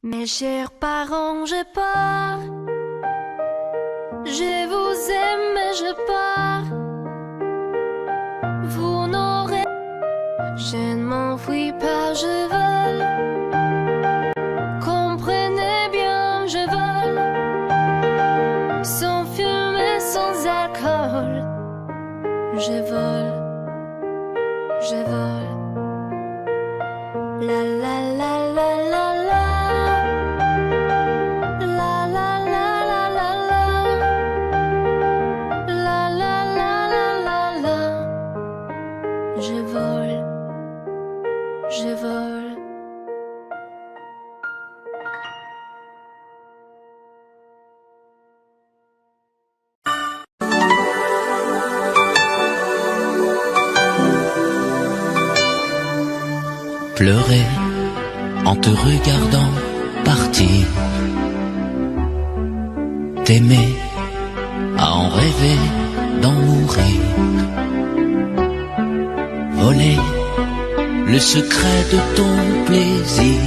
Mes chers parents, je pars. Je vous aime, mais je pars. Vous n'aurez. Je ne m'enfuis pas, je vole. Comprenez bien, je vole. Sans fumée, sans alcool. Je vole. Je vole. La la la la la la. Je vole. Pleurer en te regardant partir. T'aimer, à en rêver, d'en mourir. Voler le secret de ton plaisir.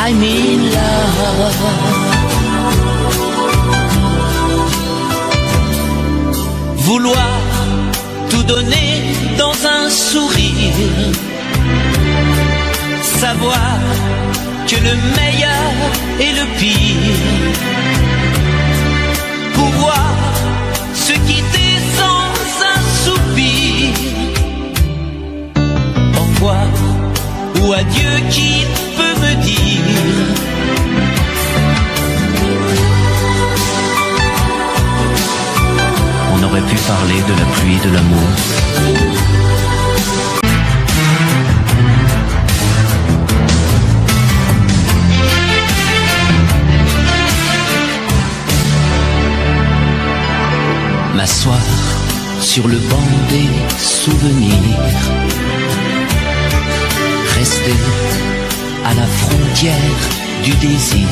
I'm in love. Vouloir tout donner dans un sourire, savoir que le meilleur est le pire, pouvoir se quitter sans un soupir. Au revoir ou adieu, qui peut me dire? On aurait pu parler de la pluie de l'amour. M'asseoir sur le banc des souvenirs, rester à la frontière du désir,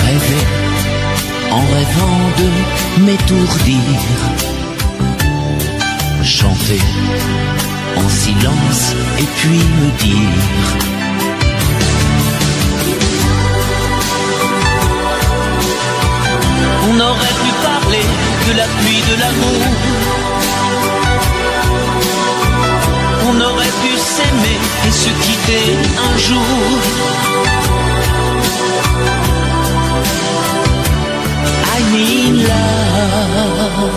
rêver en rêvant de m'étourdir, chanter en silence et puis me dire: on aurait pu parler de la pluie de l'amour, on aurait pu s'aimer et se quitter un jour. I'm in love.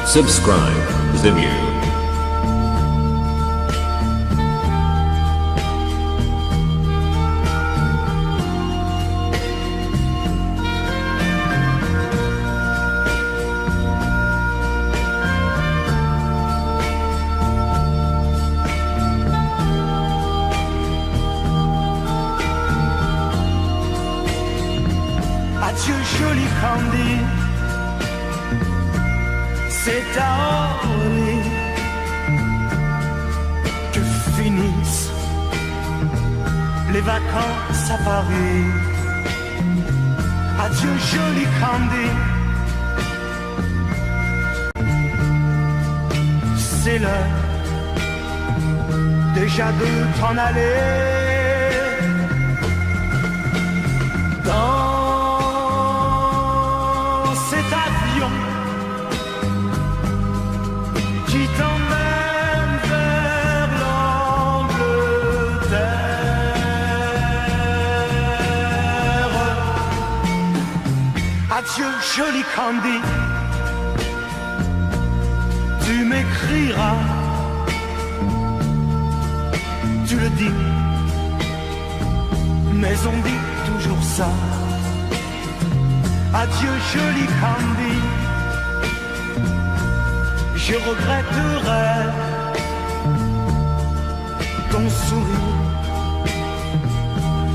Subscribe Zimyu. Adieu joli Candy, c'est à Orly que finissent les vacances à Paris. Adieu joli Candy, c'est l'heure déjà de t'en aller. Dans cet avion qui t'emmène vers l'Angleterre. Adieu joli Candy, tu m'écriras, tu le dis, mais on dit toujours ça. Adieu joli Candy, je regretterai ton sourire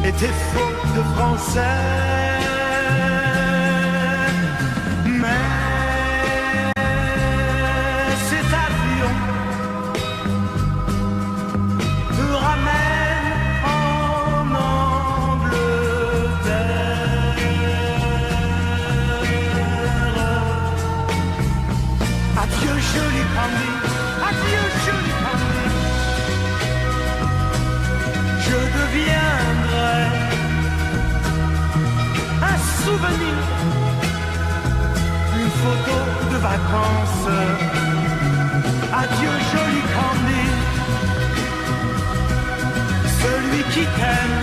et tes fautes de français. Mais cet avion te ramène en Angleterre. Adieu joli Candy, adieu joli Candy. Je deviendrai un souvenir, une photo de vacances. Adieu joli Candy, celui qui t'aime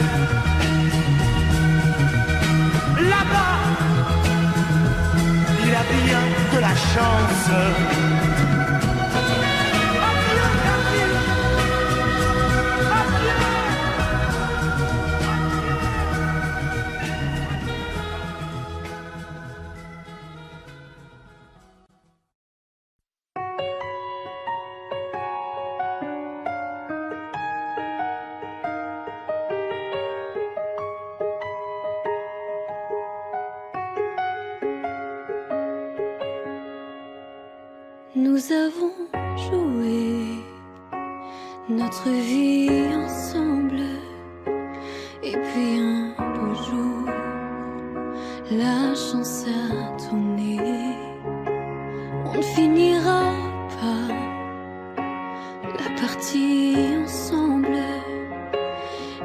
là-bas, il a bien de la chance. Adieu Candy, adieu. Nous avons joué notre vie ensemble. Et puis un beau jour, la chance a tourné. On ne finira pas la partie ensemble.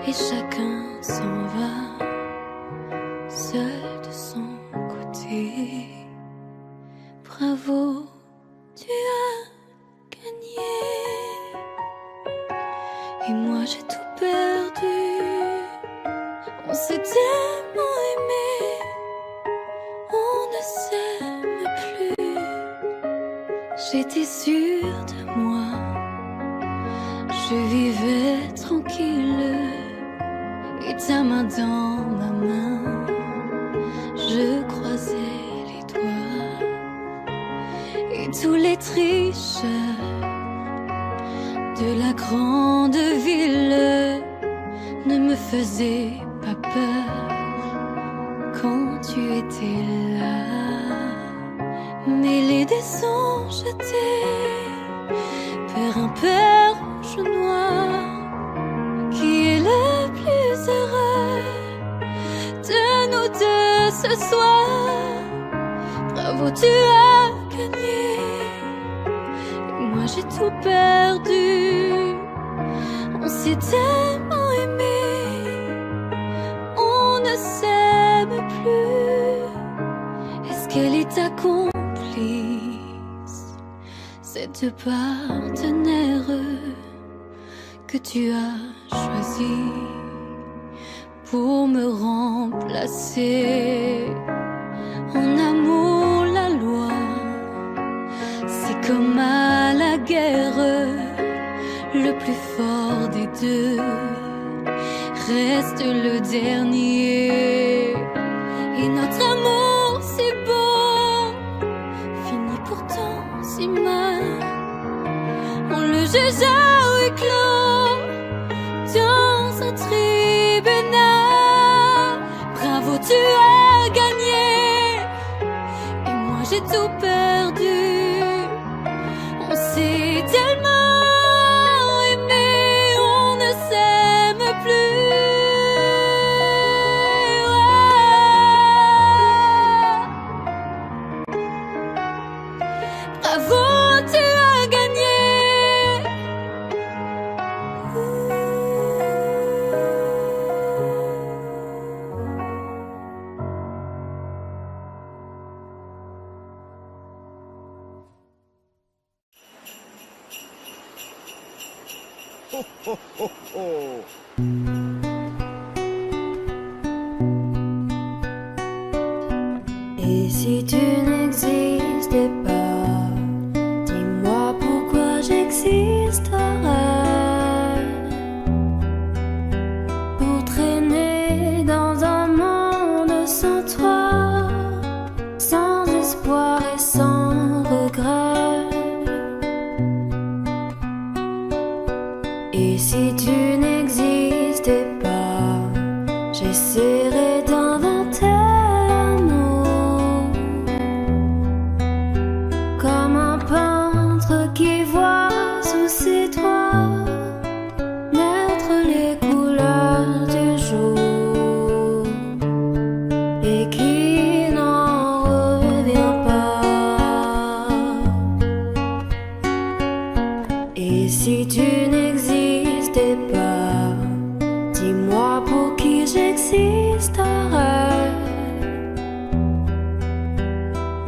Et chacun s'en va, seul de son côté. Bravo, tu as gagné. Et moi j'ai tout perdu. On s'est tellement aimé, on ne s'aime plus. J'étais sûre de moi, je vivais tranquille. Et ta main dans ma main, je croisais les doigts. Et tous les tricheurs de la grande ville ne me faisaient pas peur quand tu étais là. Mêlés des sons jetés vers un père rouge ou noir, qui est le plus heureux de nous deux ce soir. Bravo, tu as gagné. Et moi j'ai tout perdu. On s'est tellement aimé, on ne s'aime plus. Est-ce qu'elle est ta complice, cette partenaire que tu as choisi pour me remplacer? En amour, la loi, c'est comme à la guerre, le plus fort des deux reste le dernier. Et notre amour si beau finit pourtant si mal. On le juge à huis clos dans un tribunal. Bravo, tu as gagné. Et moi j'ai tout perdu. On s'est tellement aimé, on ne s'aime plus. Bravo, tu as gagné. Et si tu n'existais pas, dis-moi pourquoi j'existerais. Pour traîner dans un monde sans toi, sans espoir et sans regret.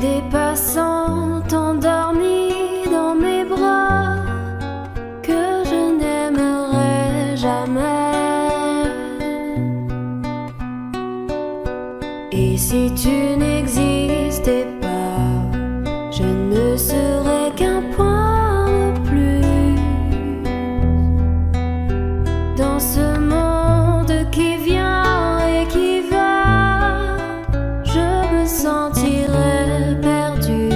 des passants endormis dans mes bras que je n'aimerai jamais. Et si tu n'existais pas, je ne serais qu'un point de plus dans ce monde qui vient et qui va. Je me sentirais perdu.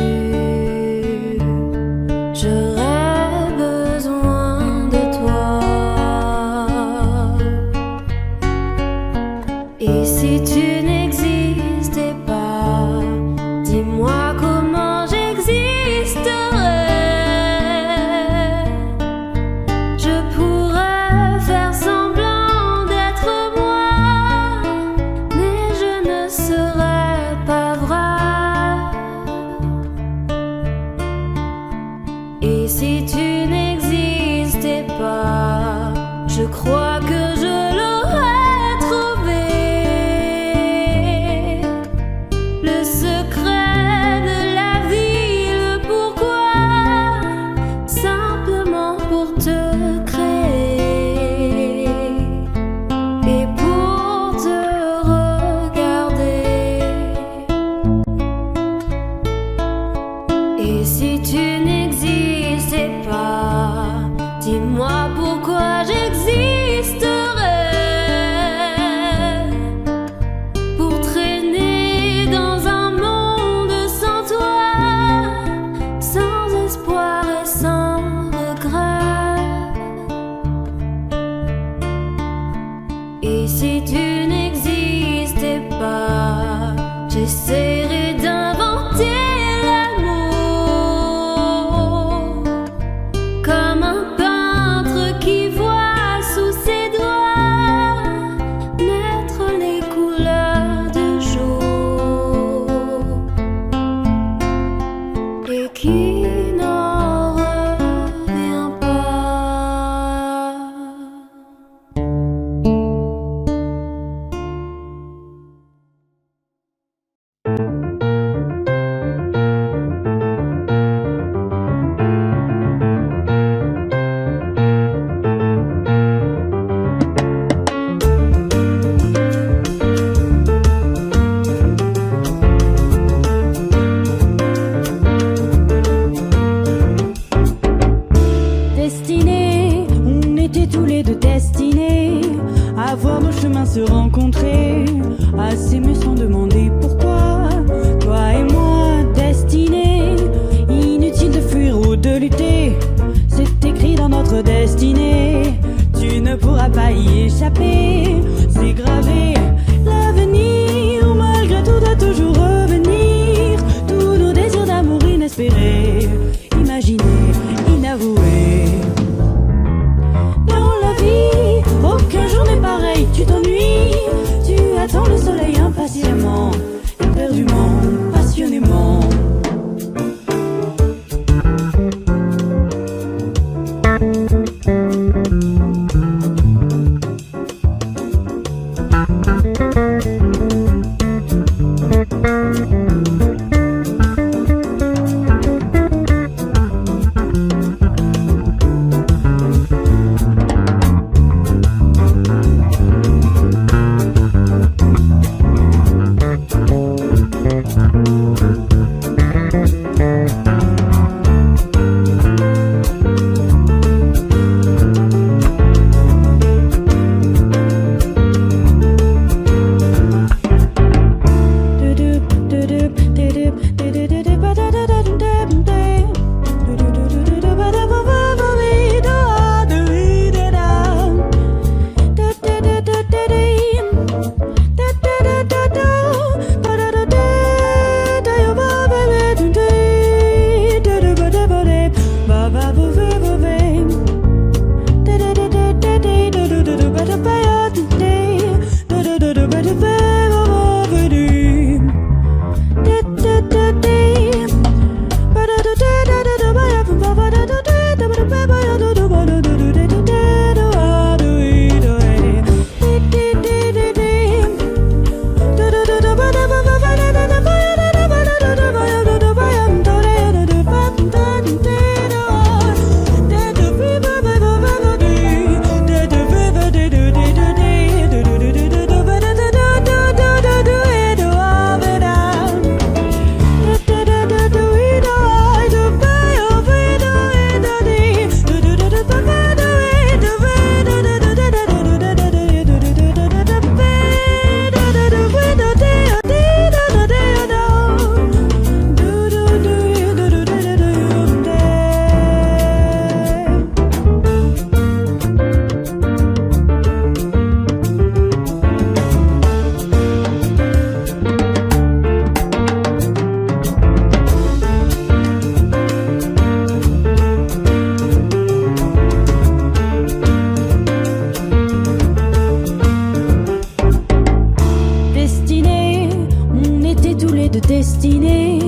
destinés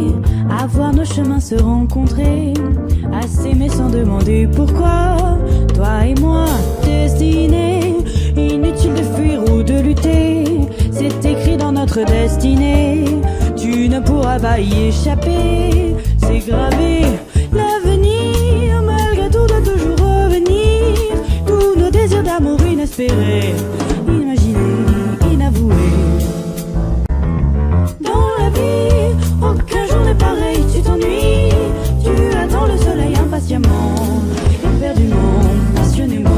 à voir nos chemins se rencontrer, à s'aimer sans demander pourquoi. Toi et moi, destinés, inutile de fuir ou de lutter, c'est écrit dans notre destinée. Tu ne pourras pas y échapper, c'est gravé. L'avenir, malgré tout, doit toujours revenir. Tous nos désirs d'amour inespérés, imaginés, inavoués. Dans la vie, aucun jour n'est pareil, tu t'ennuies. Tu attends le soleil impatiemment, éperdument, passionnément.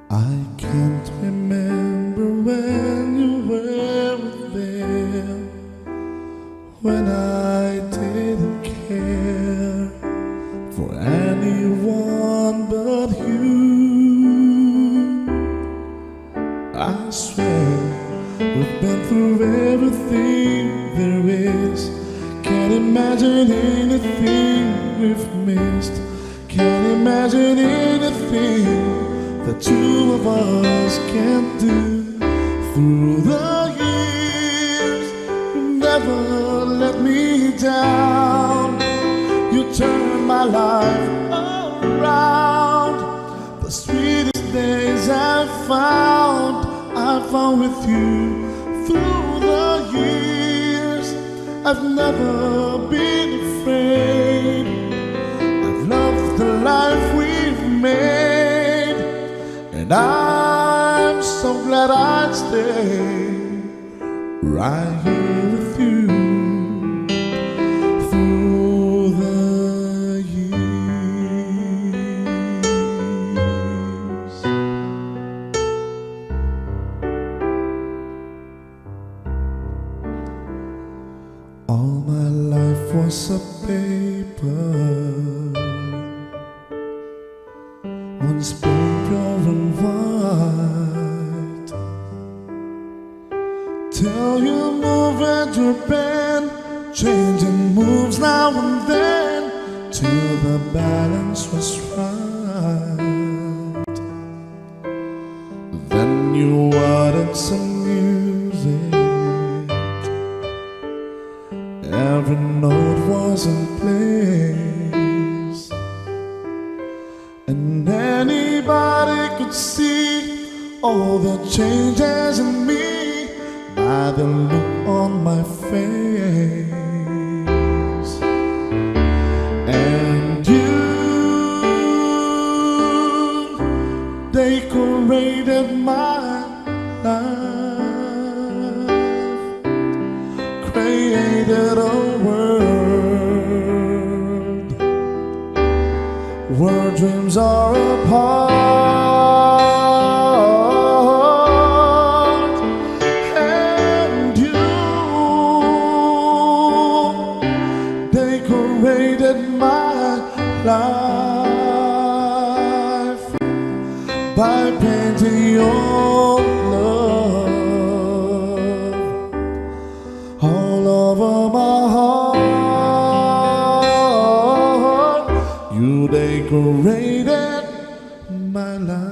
I can't remember when you were there, when I didn't care for anyone but you. I swear we've been through everything there is. Can't imagine anything we've missed. Can't imagine anything the two of us can do. Through the years, you never let me down. You turned my life around. The sweetest days I found with you. Through the years, I've never been afraid. I've loved the life we've made, and I'm so glad I'd stay right here with you through the years. All my life was a paper, once pure and white, till you move at your pen, changing moves now and then, till the balance was right. Then you added some music, every note was in place, and anybody could see all the changes in me by the look on my face. And you decorated my life, created a world where dreams are apart. And you decorated my life by painting your love all over my heart. You decorated my life.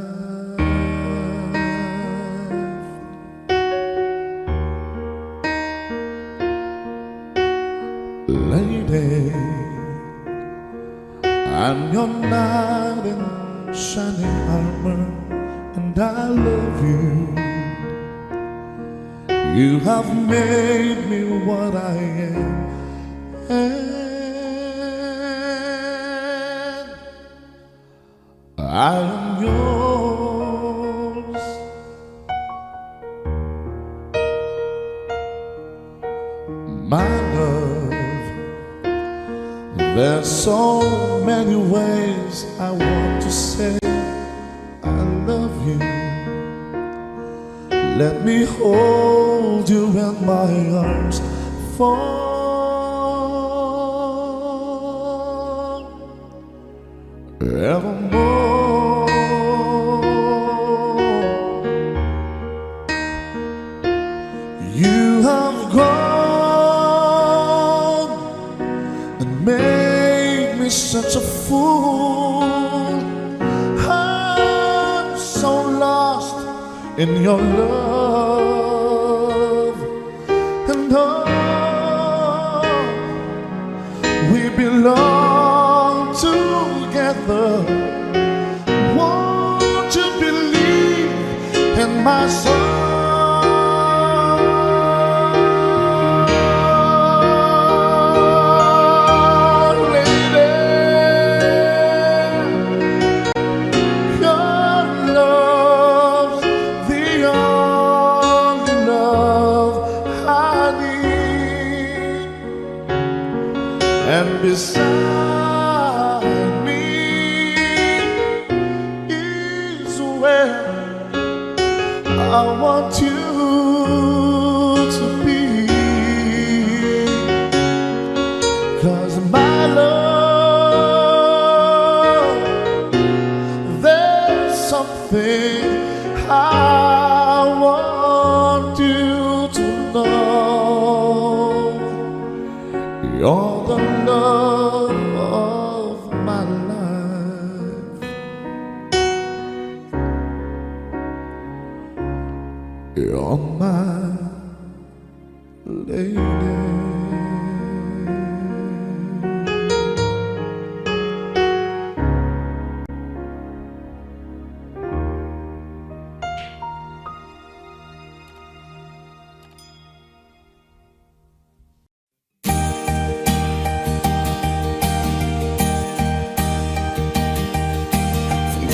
Lady, I'm your knight in shining armor, and I love you You have made me what I am, and I am yours. My love, there's so many ways I want to say I love you. Let me hold you in my arms forevermore. You have gone and made me such a fool. I'm so lost in your love, and oh, we belong together. Won't you believe in my soul? And beside me is where I want you to be. 'Cause my love, there's something I want you to know. You're the love of my life. You're my lady.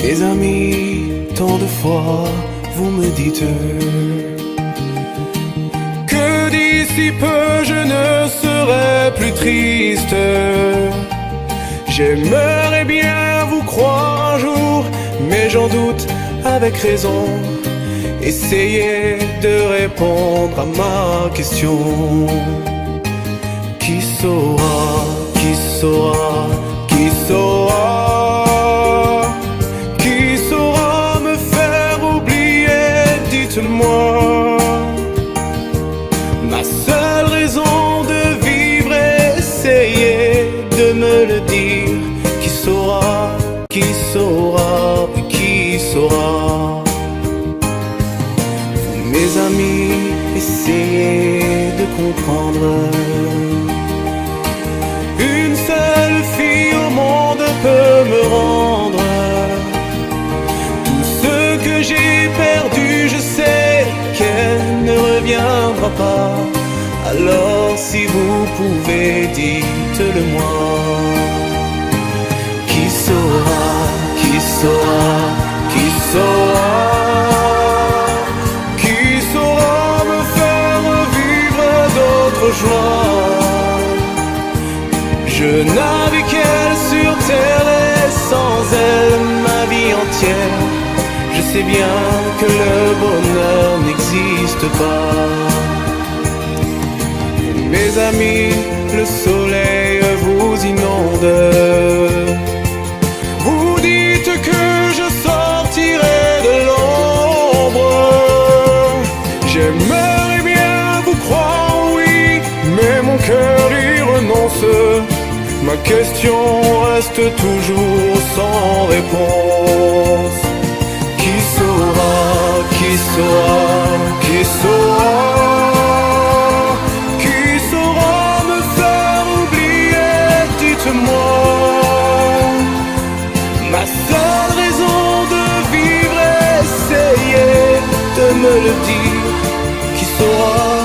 Mes amis, tant de fois vous me dites que d'ici peu je ne serai plus triste. J'aimerais bien vous croire un jour, mais j'en doute avec raison. Essayez de répondre à ma question. Qui saura, qui saura, qui saura? Moi, ma seule raison de vivre, essayez de me le dire. Qui saura, qui saura, qui saura? Vous, mes amis, essayez de comprendre. Une seule fille au monde peut me rendre tout ce que j'ai perdu. Je sais qu'elle ne reviendra pas. Alors si vous pouvez, dites-le moi. Qui saura, qui saura, qui saura? Qui saura me faire vivre d'autres joies? Je n'avais qu'elle sur terre et sans elle ma vie entière. Je sais bien que le bonheur n'existe pas. Mes amis, le soleil vous inonde. Vous dites que je sortirai de l'ombre. J'aimerais bien vous croire, oui, mais mon cœur y renonce. Ma question reste toujours sans réponse. Qui saura, qui saura, qui saura? Qui saura me faire oublier? Dites-moi. Ma seule raison de vivre, essayez de me le dire. Qui saura?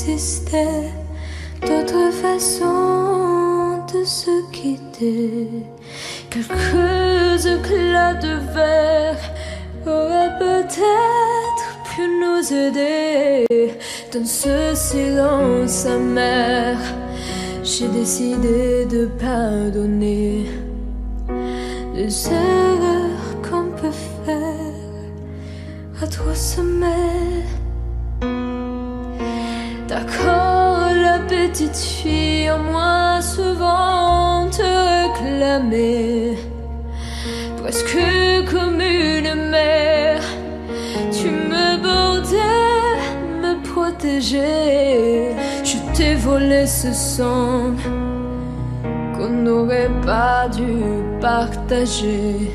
existait d'autres façons de se quitter. Quelques éclats de verre auraient peut-être pu nous aider. Dans ce silence amer, j'ai décidé de pardonner les erreurs qu'on peut faire à trois sommets. D'accord, la petite fille en moi souvent te réclamait, presque comme une mère. Tu me bordais, me protégeais. Je t'ai volé ce sang qu'on n'aurait pas dû partager.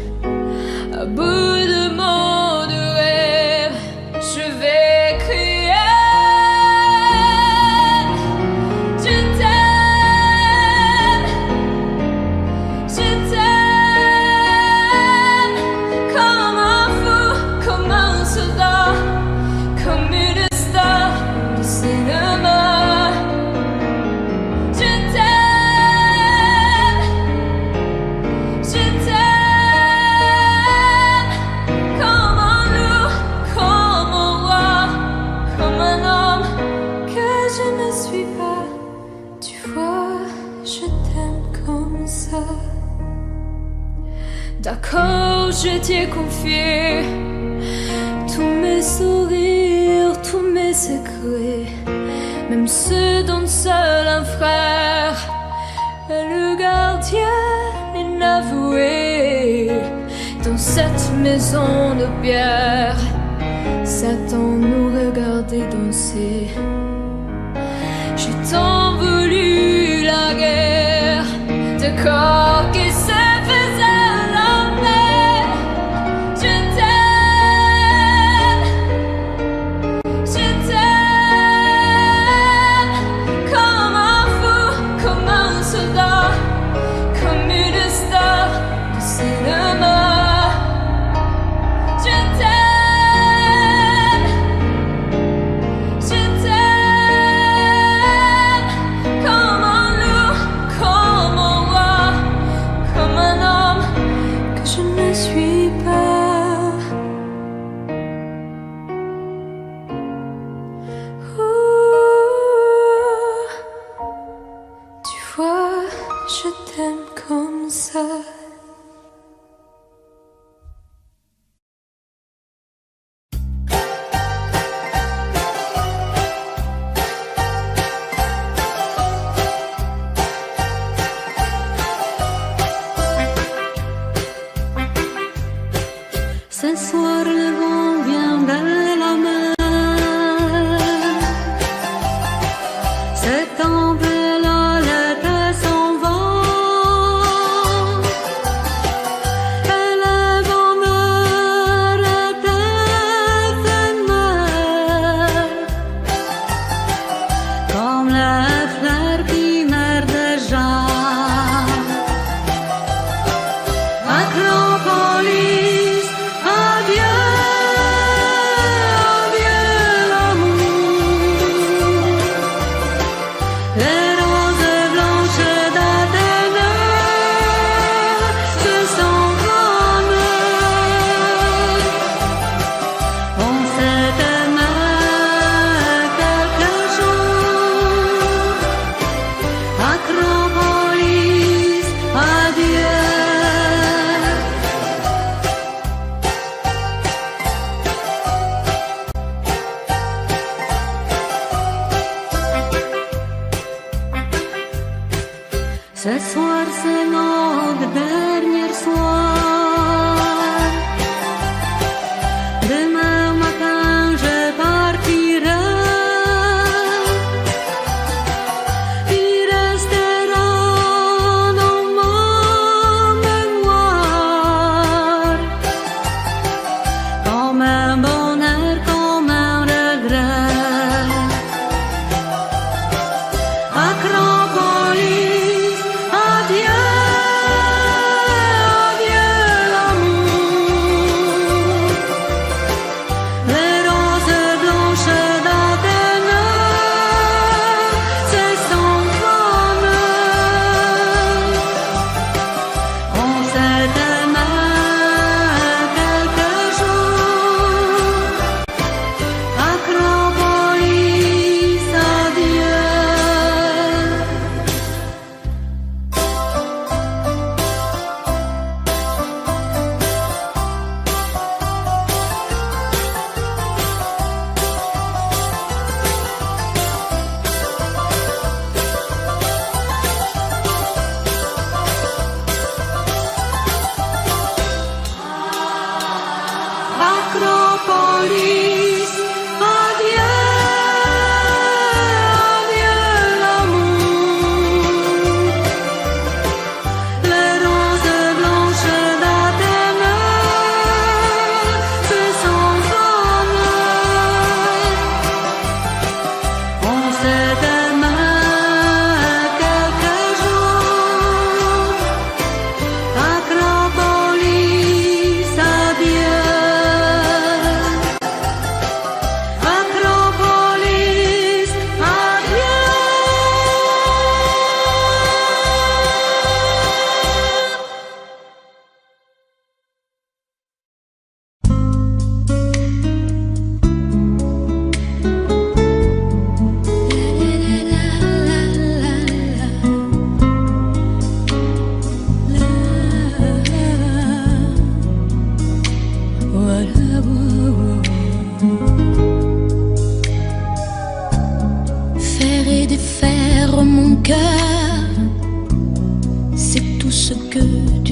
À bout de mots de rêve, je vais crier. D'accord, je t'ai confié tous mes sourires, tous mes secrets, même ceux dont seul un frère est le gardien inavoué. Dans cette maison de pierre, Satan nous regardait danser. J'ai tant voulu la guerre de corps qui se faisaient.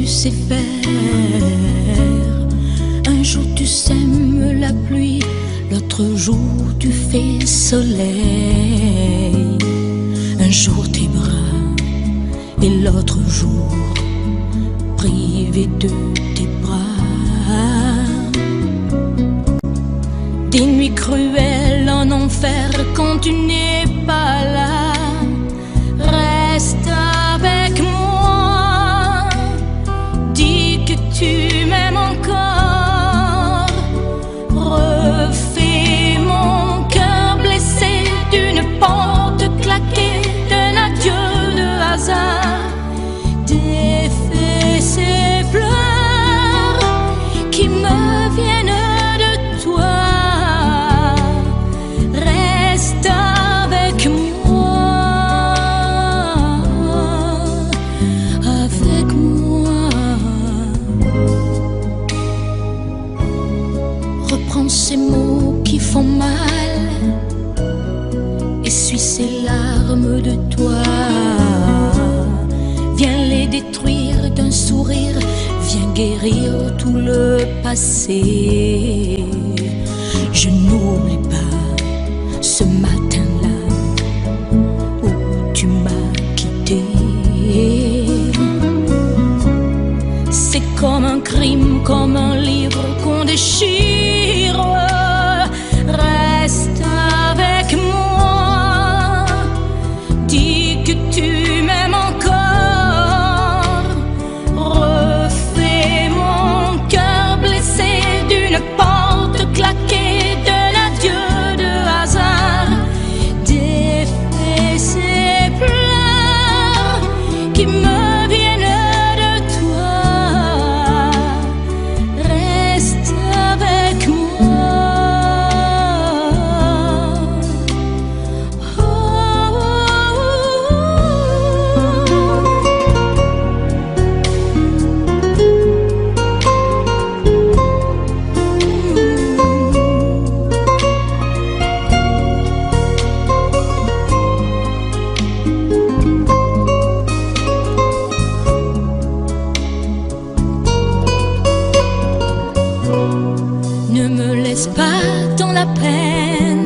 sais faire. Un jour tu sèmes la pluie, l'autre jour tu fais soleil. Un jour tes bras et l'autre jour privé de tes bras. Des nuits cruelles en enfer quand tu n'es pas là. Reste avec moi, dis que tu m'aimes encore. Refais mon cœur blessé d'une porte claquée, d'un adieu de hasard. Défais ces pleurs qui me viennent de toi. Reste avec moi, avec moi. Reprends ces mots qui font mal, essuie ces larmes de toi. Viens les détruire d'un sourire, viens guérir tout le passé. Je n'oublie pas ce matin-là où tu m'as quitté. C'est comme un crime, comme un livre qu'on déchire. Reste avec moi, dis que tu m'aimes encore. Refais mon cœur blessé d'une porte claquée, d'un adieu de hasard. Défais ces pleurs qui me viennent de toi. Reste avec moi. Oh, oh, Ne me laisse pas dans la peine,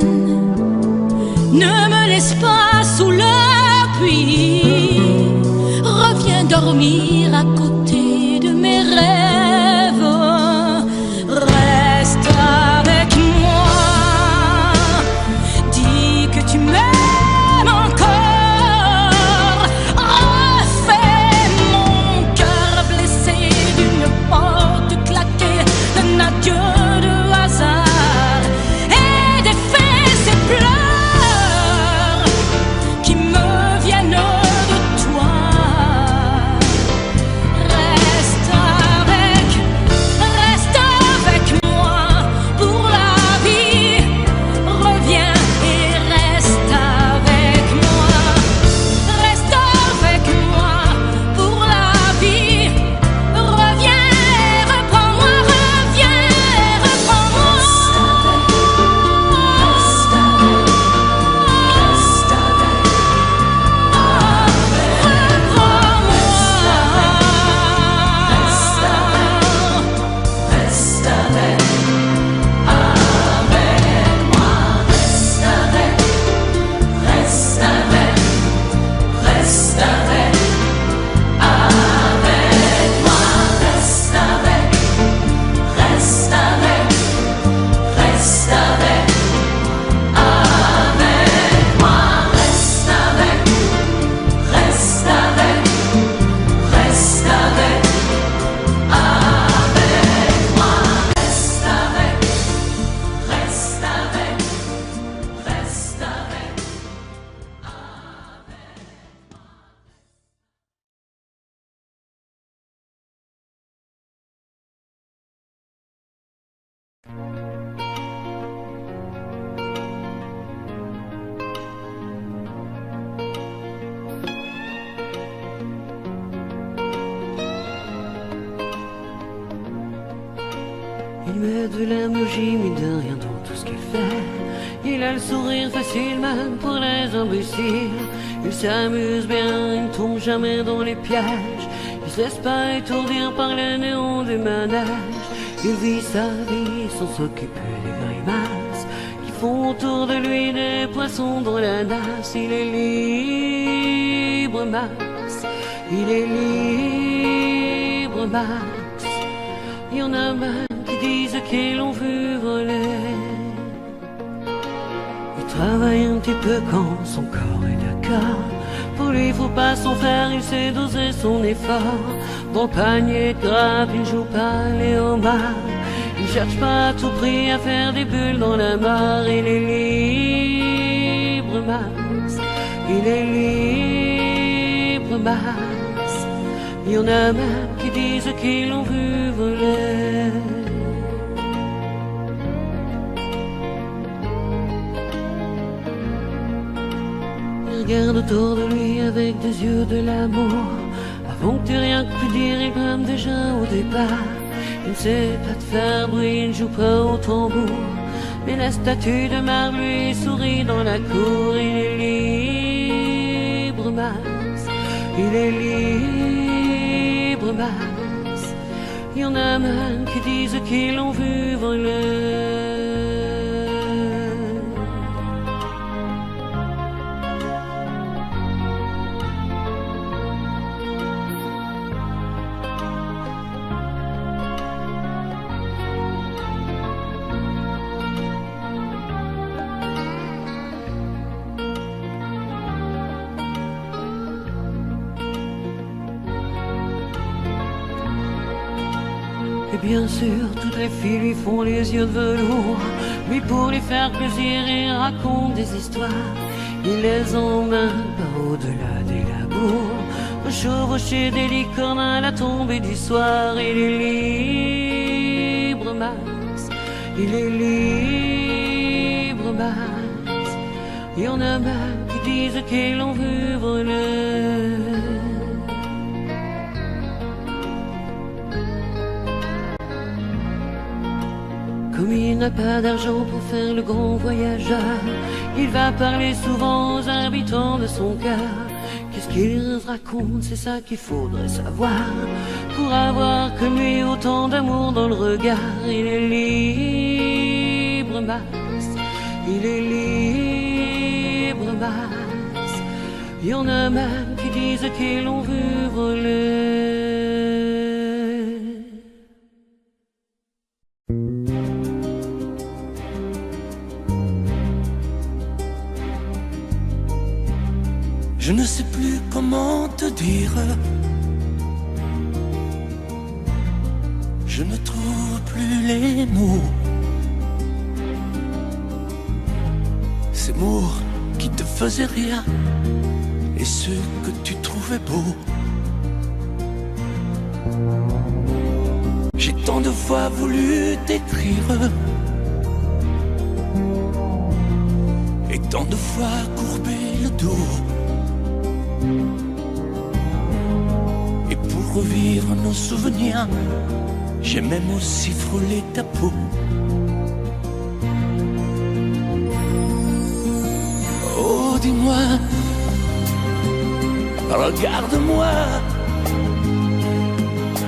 ne me laisse pas sous la pluie. Reviens dormir à côté de mes rêves. Reste avec moi, dis que tu m'aimes encore. Refais mon cœur blessé d'une porte claquée, d'un adieu de hasard. Et défais ces pleurs qui me viennent de toi. Reste avec moi pour la vie. Reviens et reste avec moi. Reste avec moi pour la vie. Reviens et reprends-moi, reviens et reprends-moi. Il met de l'énergie, mais de rien dans tout ce qu'il fait. Il a le sourire facile même pour les imbéciles. Il s'amuse bien, il ne tombe jamais dans les pièges. Il se laisse pas étourdir par les néons du manège. Il vit sa vie sans s'occuper des grimaces qui font autour de lui des poissons dans la nasse. Il est libre, Max. Il est libre, Max. Il y en a même qui disent qu'ils l'ont vu voler. Il travaille un petit peu quand son corps est d'accord. Pour lui, faut pas s'en faire, il sait doser son effort. Dans le panier de grappe, il joue pas les homards. Il cherche pas à tout prix à faire des bulles dans la mare. Il est libre, Max. Il est libre, Max. Il y en a même qui disent qu'ils l'ont vu voler. Regarde autour de lui avec des yeux de l'amour. Avant que tu rien pu dire, il brame déjà au départ. Il ne sait pas te faire bruit, il ne joue pas au tambour. Mais la statue de marbre lui sourit dans la cour. Il est libre, Max. Il est libre, Max. Il y en a même qui disent qu'ils l'ont vu voler. Et bien sûr, toutes les filles lui font les yeux de velours. Lui, pour lui faire plaisir, il raconte des histoires. Il les emmène par au-delà des labours, chevaucher des licornes à la tombée du soir. Il est libre, Max. Il est libre, Max. Il y en a même qui disent qu'ils l'ont vu voler. Comme il n'a pas d'argent pour faire le grand voyageur, il va parler souvent aux habitants de son cœur. Qu'est-ce qu'il raconte, c'est ça qu'il faudrait savoir, pour avoir comme lui autant d'amour dans le regard. Il est libre, Max. Il est libre, Max. Il y en a même qui disent qu'ils l'ont vu voler. Je ne sais plus comment te dire. Je ne trouve plus les mots. Ces mots qui te faisaient rien et ceux que tu trouvais beaux. J'ai tant de fois voulu t'écrire et tant de fois courbé le dos. Et pour revivre nos souvenirs, j'ai même aussi frôlé ta peau. Oh, dis-moi, regarde-moi.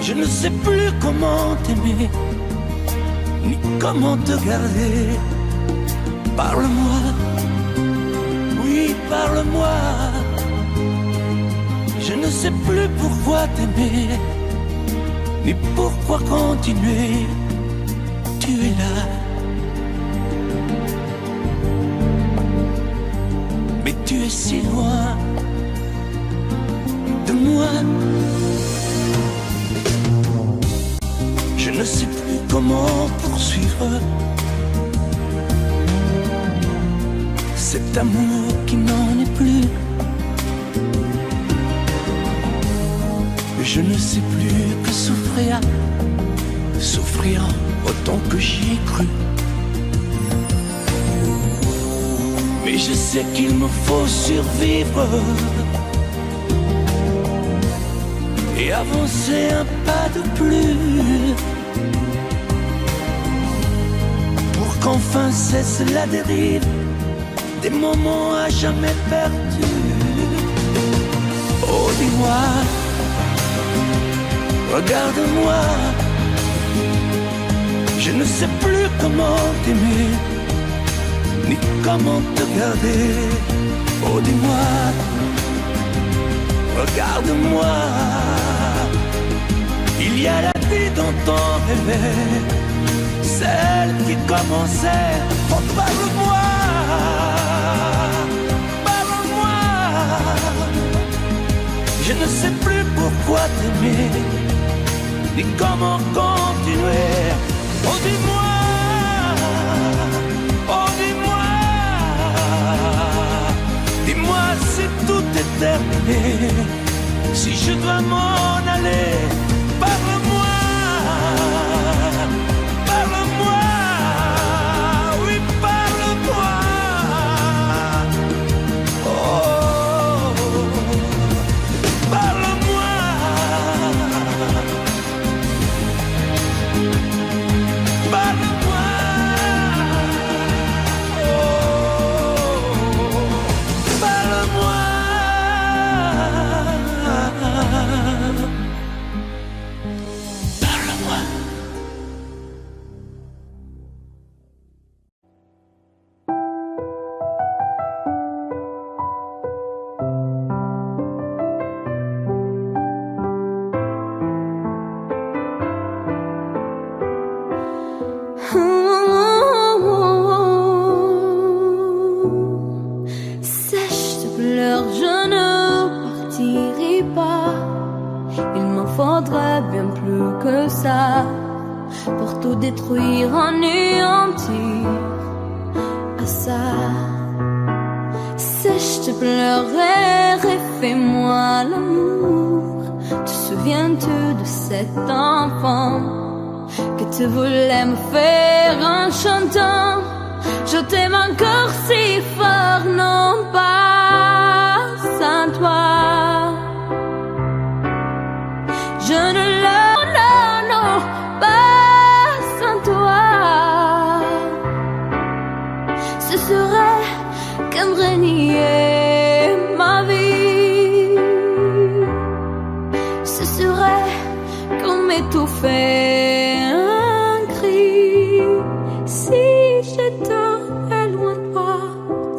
Je ne sais plus comment t'aimer, ni comment te garder. Parle-moi, oui, parle-moi. Je ne sais plus pourquoi t'aimer, ni pourquoi continuer. Tu es là, mais tu es si loin de moi. Je ne sais plus comment poursuivre cet amour qui n'en est plus. Je ne sais plus que souffrir, souffrir autant que j'y ai cru. Mais je sais qu'il me faut survivre et avancer un pas de plus, pour qu'enfin cesse la dérive des moments à jamais perdus. Oh, dis-moi, Regarde-moi, je ne sais plus comment t'aimer, ni comment te garder. Oh dis-moi, regarde-moi, il y a la vie dont on rêvait, celle qui commençait. Oh parle-moi, parle-moi, je ne sais plus pourquoi t'aimer, ni comment continuer. Oh dis-moi, oh dis-moi, dis-moi si tout est terminé, si je dois m'en aller. Parle-moi, parle-moi, oui parle-moi. Oh, parle-moi. Parle-moi, oh, parle-moi. Parle-moi. Sèche tes pleurs, je ne partirai pas. Il m'en faudrait bien plus que ça pour tout détruire, anéantir à ça. Sèche tes pleurs et refais-moi l'amour. Te souviens-tu de cet enfant que tu voulais me faire en chantant? Je t'aime encore si fort, non pas sans toi. Je ne l'aime, non, non, pas sans toi. Ce serait comme renier ma vie. Ce serait comme étouffer un cri. Si j'étais loin de toi,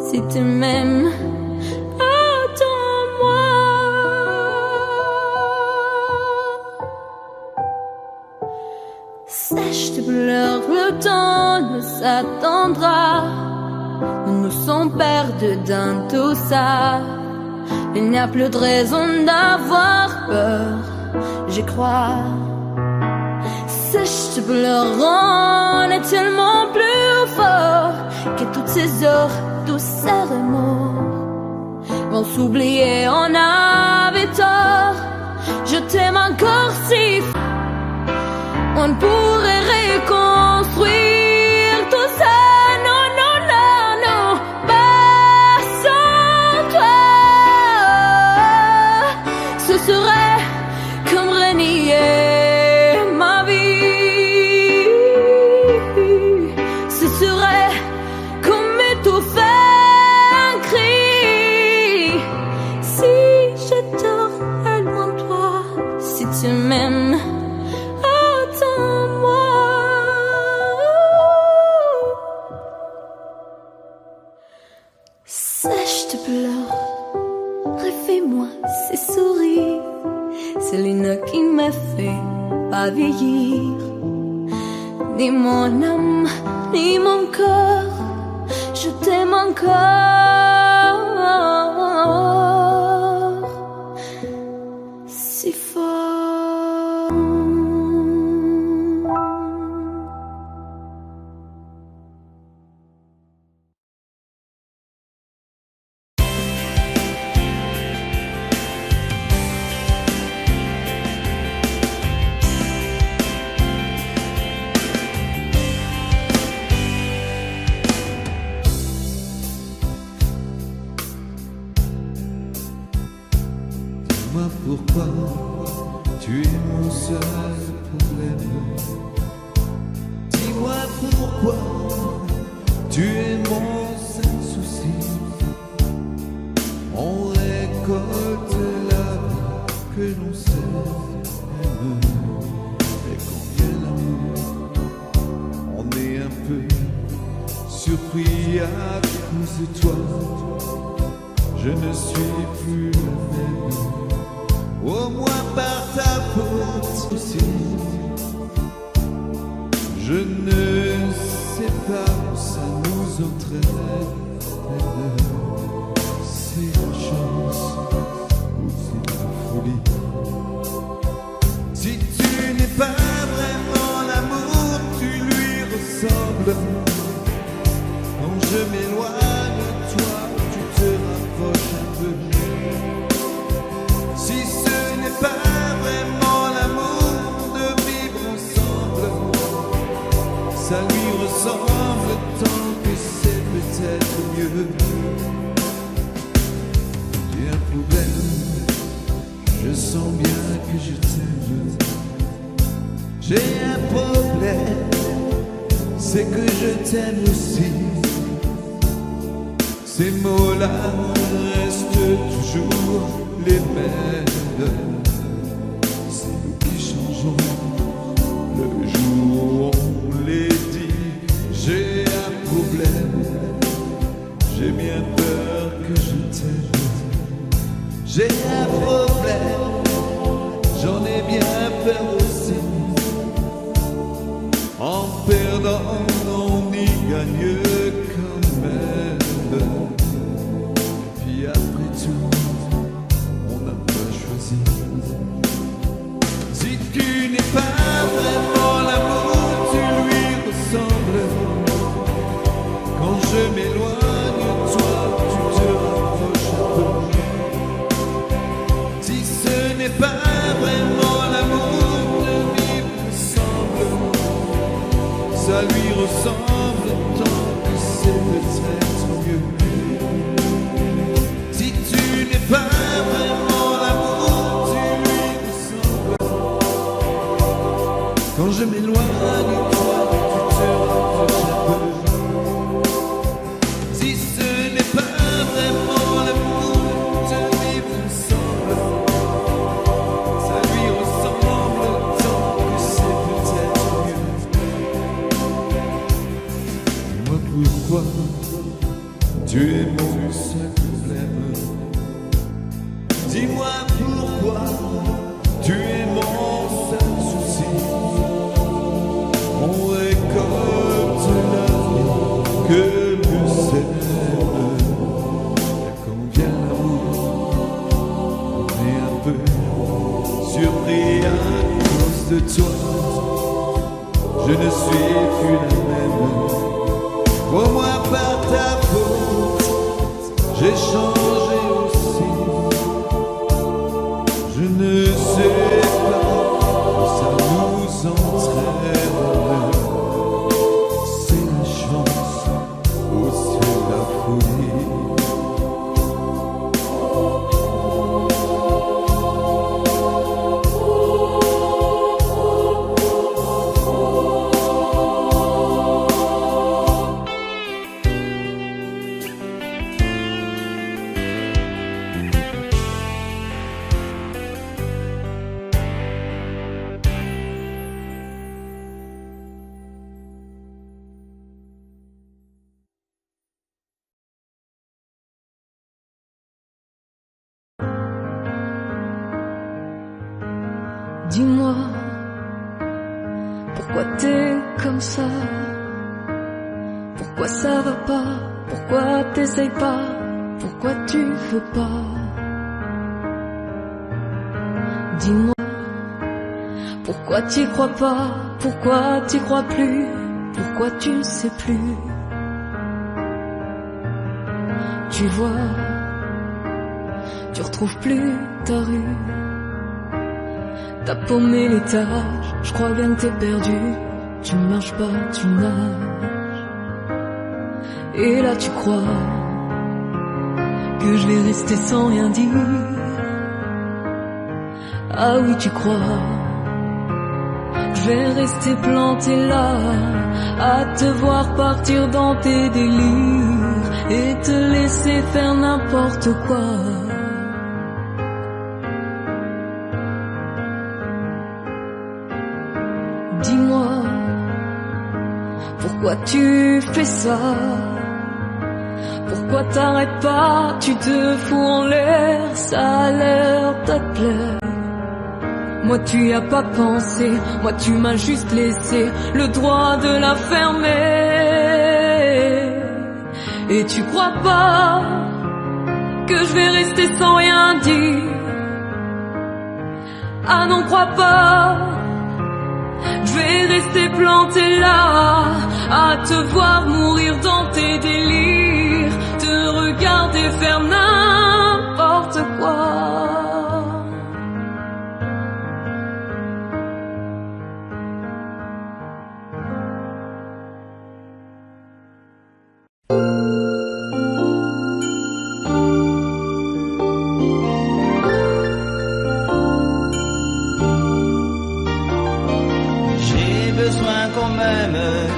si tu m'aimes, attends-moi. Sèche tes pleurs, le temps nous attendra. Nous nous sommes perdus dans tout ça. Il n'y a plus de raison d'avoir peur, j'y crois. Sèche tes pleurs, on est tellement plus fort que toutes ces heures, tous ces remords vont s'oublier, on avait tort. Je t'aime encore si fort. On pourrait reconstruire tout ça. Non, non, non, non, pas sans toi. Ce serait comme renier ma vie. Ce serait comme étouffer un cri. Si j'étais loin de toi, si tu m'aimes, attends-moi. Sèche tes pleurs, refais-moi ces souris. C'est l'une qui me fait pas vieillir. Ni mon âme, ni mon cœur, je t'aime encore si fort. Dis-moi pourquoi tu es mon seul problème. Dis-moi pourquoi tu es mon seul souci. On récolte la vie que l'on sème. si à cause de toi, je ne suis plus la même, au moins par ta faute aussi. Je ne sais pas où ça nous entraîne. C'est la chance ou c'est la folie. Si tu n'es pas vraiment l'amour, tu lui ressembles. Quand je m'éloigne de toi, tu te rapproches un peu. Si ce n'est pas vraiment l'amour de vivre ensemble, ça lui ressemble tant que c'est peut-être mieux. J'ai un problème, je sens bien que je t'aime. J'ai un problème, c'est que je t'aime aussi. Ces mots-là restent toujours les mêmes. C'est nous qui changeons le jour où on les dit. J'ai un problème, j'ai bien peur que je t'aime. J'ai un problème, j'en ai bien peur aussi. En perdant, on y gagne quand même. Puis après tout, on n'a pas choisi. Si tu n'es pas vraiment l'amour, tu lui ressembles. Quand je m'éloigne de toi, tu te rapproches un peu. Si ce n'est pas vraiment l'amour de vivre ensemble, ça lui ressemble tant que c'est peut-être mieux. Si tu n'es pas vraiment l'amour, tu lui ressembles. Quand je m'éloigne de toi, tu te rapproches un peu. Si ce n'est pas vraiment l'amour de vivre ensemble, ça lui ressemble tant que c'est peut-être mieux. Dis-moi pourquoi tu es mon seul problème. Dis-moi pourquoi tu es mon seul souci. On récolte l'amour que nous sèmes. Quand vient l'amour, on est un peu surpris à cause de toi. Je ne suis plus la même. Au moins par ta faute, j'ai changé aussi. Je ne sais pas où ça nous entraîne. C'est la chance ou c'est la folie. Dis-moi, pourquoi t'es comme ça? Pourquoi ça va pas? Pourquoi t'essayes pas? Pourquoi tu veux pas? Dis-moi, pourquoi t'y crois pas? Pourquoi t'y crois plus? Pourquoi tu ne sais plus? Tu vois, tu retrouves plus ta rue. T'as paumé l'étage, je crois bien que t'es perdu. Tu marches pas, tu nages. Et là tu crois que je vais rester sans rien dire. Ah oui tu crois que je vais rester planté là, à te voir partir dans tes délires et te laisser faire n'importe quoi. Dis-moi, pourquoi tu fais ça? Pourquoi t'arrêtes pas? Tu te fous en l'air, ça a l'air de te plaire. Moi tu y as pas pensé, moi tu m'as juste laissé le droit de la fermer. Et tu crois pas que je vais rester sans rien dire? Ah non, crois pas, je vais rester planté là, à te voir mourir dans tes délires, te regarder faire n'importe quoi.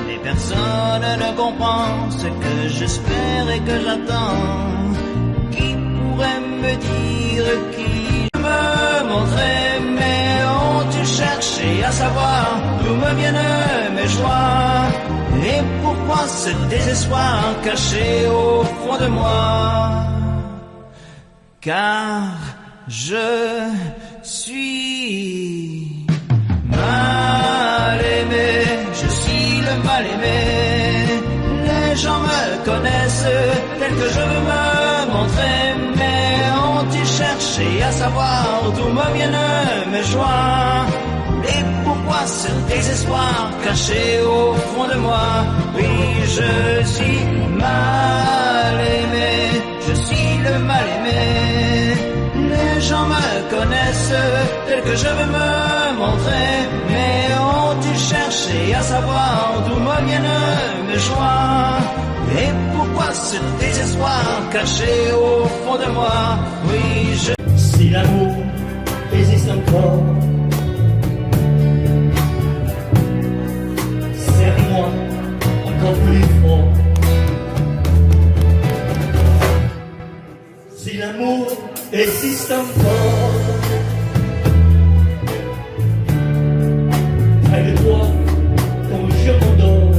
Et personne ne comprend ce que j'espère et que j'attends. Qui pourrait me dire, qui me montrer, mais ont-tu cherché à savoir d'où me viennent mes joies? Et pourquoi ce désespoir caché au fond de moi? Car je suis mal aimé, je suis le mal aimé. Les gens me connaissent tel que je veux me montrer, mais ont-ils cherché à savoir d'où me viennent mes joies? Et pourquoi ce désespoir caché au fond de moi? Oui, je suis mal aimé, je suis le mal aimé. Les gens me connaissent tel que je veux me montrer, mais ont-ils cherché à savoir d'où me viennent mes joies? Et pourquoi ce désespoir caché au fond de moi? Oui, je... Si l'amour existe encore, serre-moi encore plus fort. Si l'amour existe encore, près de toi quand je m'endors.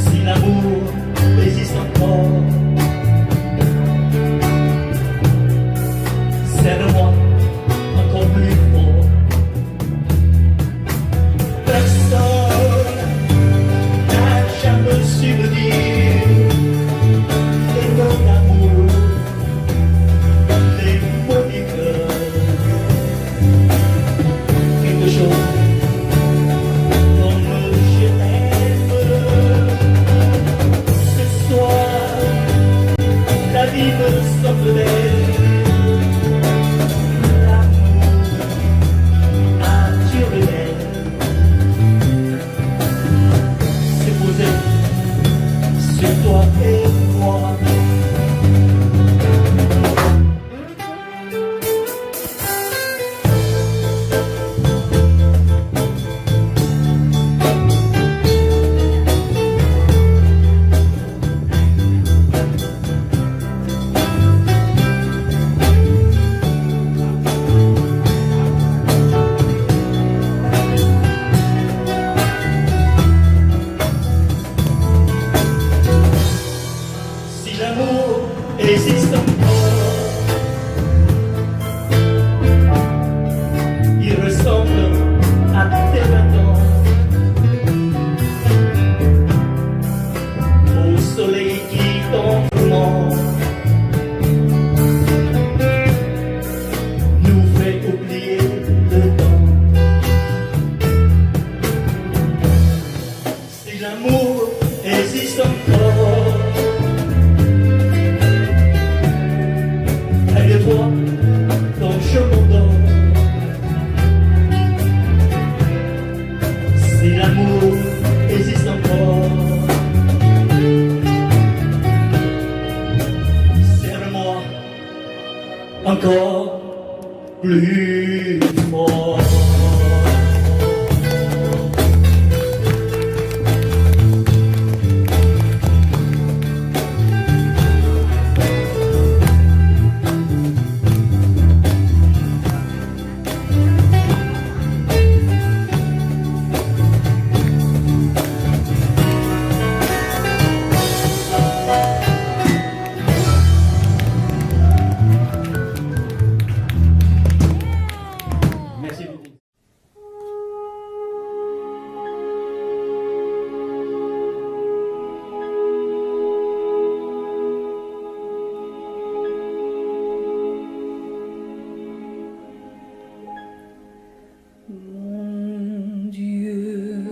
Si l'amour existe encore, serre-moi encore plus fort. Personne n'a jamais su me dire que ton amour Merci beaucoup. Mon Dieu,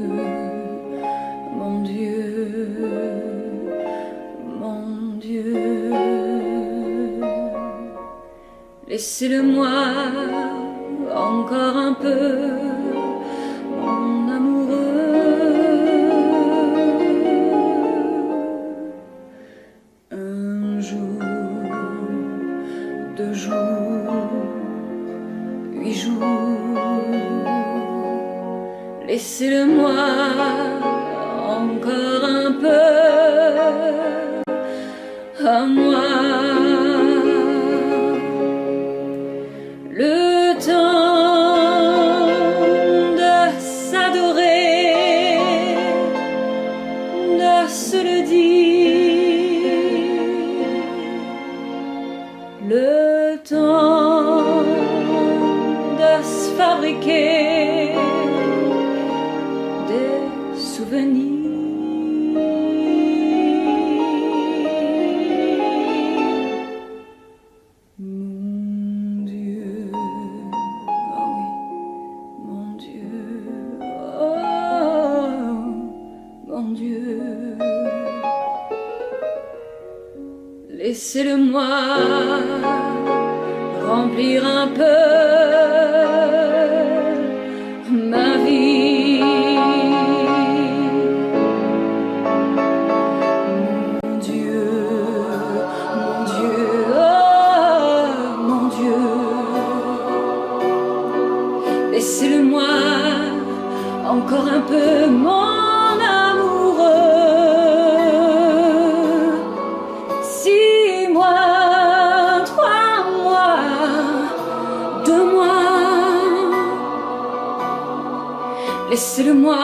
mon Dieu, mon Dieu, laissez-le-moi encore un peu, mon amoureux. Un jour, 2 jours, 8 jours, laissez-le-moi encore un peu à moi. Le temps de s'adorer, de se le dire, le temps de se fabriquer des souvenirs. Mon Dieu, ah oui, mon Dieu, oh, mon Dieu, laissez-le-moi remplir un peu ma vie. Mon Dieu, mon Dieu, oh mon Dieu, laissez-le-moi encore un peu, mon amoureux. 6 mois, 3 mois, 2 mois, laissez-le-moi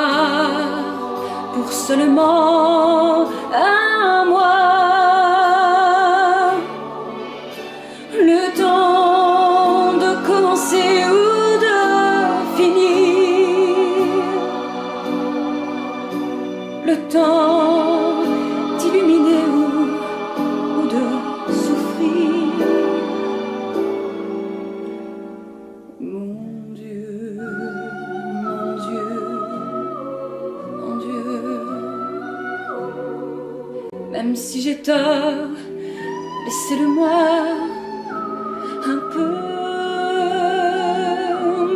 pour seulement un mois, le temps de commencer ou de finir, le temps d'illuminer ou de souffrir. Mon Dieu, mon Dieu, mon Dieu, même si j'ai tort, laissez-le-moi un peu,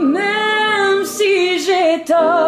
même si j'ai tort.